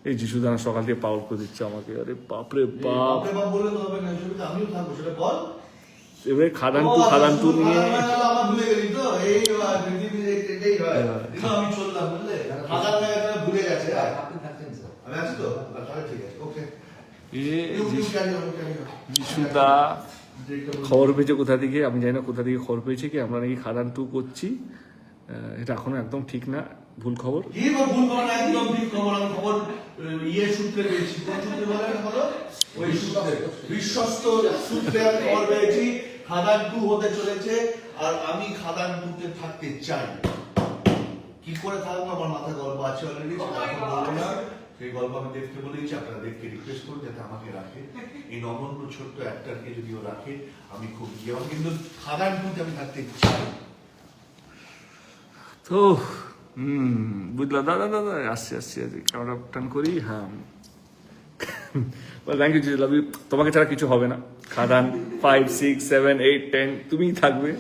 এই যিশুদানা সকাল থেকে পাওয়ার করে দিচ্ছে আমাকে, আরে বাপরে বাপ। এবারে খাদান টু নিয়ে যিশুদা খবর পেয়েছে কোথা থেকে, আমি জানি না কোথা থেকে খবর পেয়েছে কি আমরা নাকি খাদান টু করছি। এটা এখনো একদম ঠিক না, ভুল খবর। একদম ঠিক খবর। আমি খবর সূত্রে পেয়েছি। কোন সূত্রে বলেন বলো? ওই সূত্রে, বিশ্বস্ত সূত্রে আমি খবর পেয়েছি খাদান টু হতে চলেছে, আর আমি খাদান টুতে থাকতে চাই। কি করে থাকবো আমার মাথায় গল্প আছে অলরেডি, বলবো না। সেই গল্প আমি দেখতে বলেছি, আপনারা দেখতে রিকোয়েস্ট করুন যাতে আমাকে রাখে। এই নগণ্য ছোট্ট অ্যাক্টরকে যদিও রাখে আমি খুব ইয়ে, কিন্তু খাদান টুতে আমি থাকতে চাই। তো বুঝলাম দাদা দাদা, আসছি ক্যামেরা টান করি। হ্যাঁ, থ্যাংক ইউ, লাভ ইউ। তোমাকে ছাড়া কিছু হবে না। খাদান 5, 6, 7, 8, 10 তুমিই থাকবে।